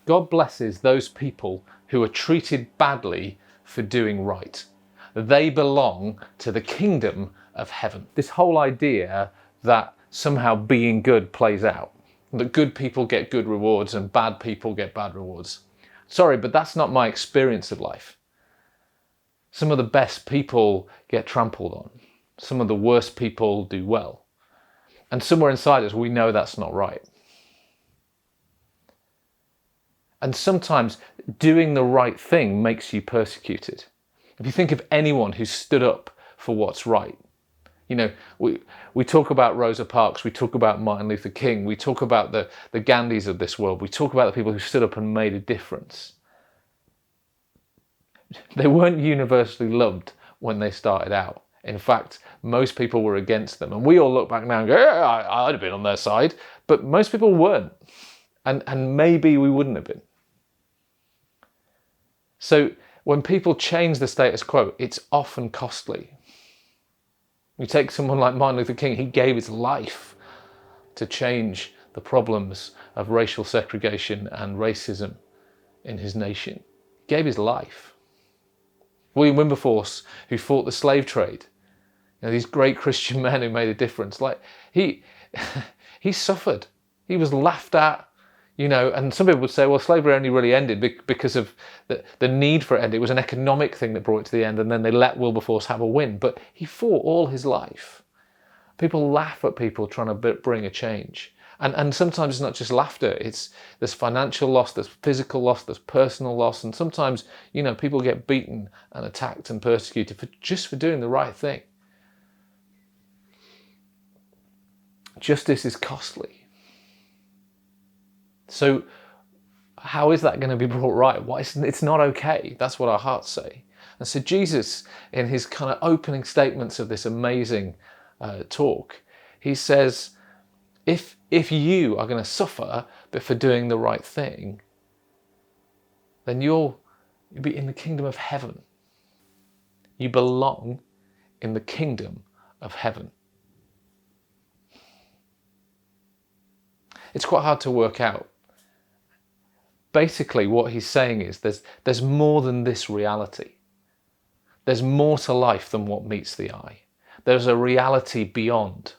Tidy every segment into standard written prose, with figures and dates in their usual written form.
God blesses those people who are treated badly for doing right. They belong to the kingdom of heaven. This whole idea that somehow being good plays out, that good people get good rewards and bad people get bad rewards. Sorry, but that's not my experience of life. Some of the best people get trampled on. Some of the worst people do well. And somewhere inside us, we know that's not right. And sometimes doing the right thing makes you persecuted. If you think of anyone who stood up for what's right, you know, we talk about Rosa Parks, we talk about Martin Luther King, we talk about the Gandhis of this world, we talk about the people who stood up and made a difference. They weren't universally loved when they started out. In fact, most people were against them. And we all look back now and go, yeah, I'd have been on their side. But most people weren't. And maybe we wouldn't have been. So when people change the status quo, it's often costly. You take someone like Martin Luther King, he gave his life to change the problems of racial segregation and racism in his nation. He gave his life. William Wilberforce, who fought the slave trade, you know, these great Christian men who made a difference, like he suffered. He was laughed at, you know, and some people would say, well, slavery only really ended because of the need for it ended. It was an economic thing that brought it to the end, and then they let Wilberforce have a win. But he fought all his life. People laugh at people trying to bring a change. And sometimes it's not just laughter, there's financial loss, there's physical loss, there's personal loss, and sometimes, you know, people get beaten and attacked and persecuted just for doing the right thing. Justice is costly. So how is that going to be brought right? Well, it's not okay. That's what our hearts say. And so Jesus, in his kind of opening statements of this amazing talk, he says, if you are going to suffer but for doing the right thing, then you'll be in the kingdom of heaven. You belong in the kingdom of heaven. It's quite hard to work out. Basically, what he's saying is there's more than this reality. There's more to life than what meets the eye. There's a reality beyond.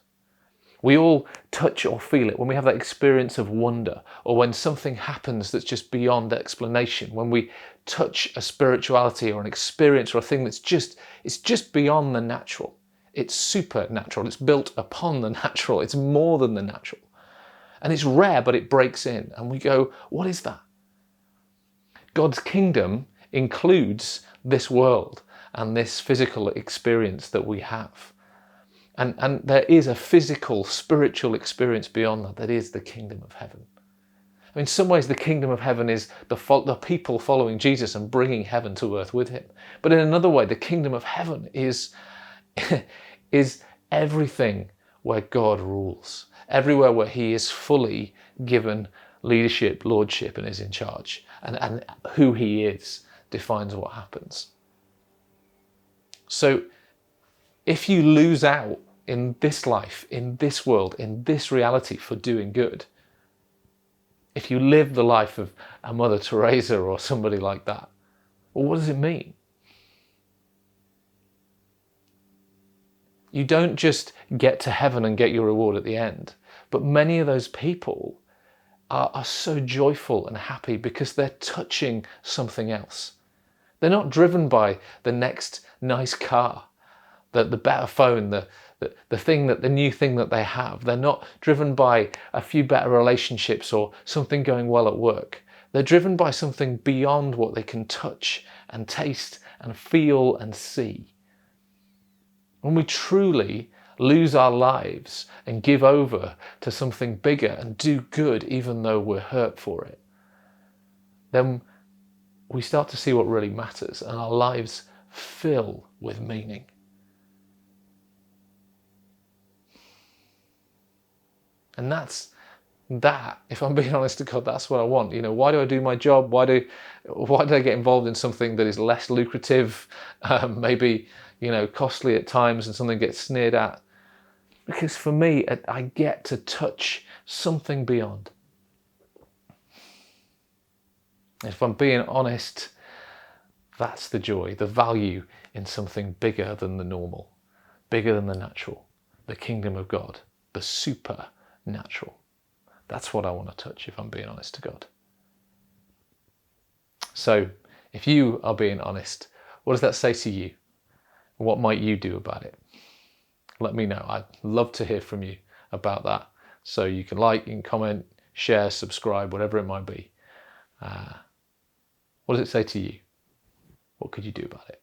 We all touch or feel it when we have that experience of wonder, or when something happens that's just beyond explanation, when we touch a spirituality or an experience or a thing it's just beyond the natural. It's supernatural. It's built upon the natural. It's more than the natural. And it's rare, but it breaks in. And we go, what is that? God's kingdom includes this world and this physical experience that we have. And there is a physical, spiritual experience beyond that is the kingdom of heaven. I mean, in some ways, the kingdom of heaven is the people following Jesus and bringing heaven to earth with him. But in another way, the kingdom of heaven is everything where God rules, everywhere where he is fully given leadership, lordship, and is in charge. And who he is defines what happens. So if you lose out in this life, in this world, in this reality for doing good, if you live the life of a Mother Teresa or somebody like that, well, what does it mean? You don't just get to heaven and get your reward at the end, but many of those people are so joyful and happy because they're touching something else. They're not driven by the next nice car, the better phone, the new thing that they have. They're not driven by a few better relationships or something going well at work. They're driven by something beyond what they can touch and taste and feel and see. When we truly lose our lives and give over to something bigger and do good even though we're hurt for it, then we start to see what really matters and our lives fill with meaning. And if I'm being honest to God, that's what I want. You know, why do I do my job? Why do I get involved in something that is less lucrative, maybe, you know, costly at times, and something gets sneered at? Because for me, I get to touch something beyond. If I'm being honest, that's the joy, the value in something bigger than the normal, bigger than the natural, the kingdom of God, the supernatural. That's what I want to touch if I'm being honest to God. So if you are being honest, what does that say to you? What might you do about it? Let me know. I'd love to hear from you about that. So you can like, you can comment, share, subscribe, whatever it might be. What does it say to you? What could you do about it?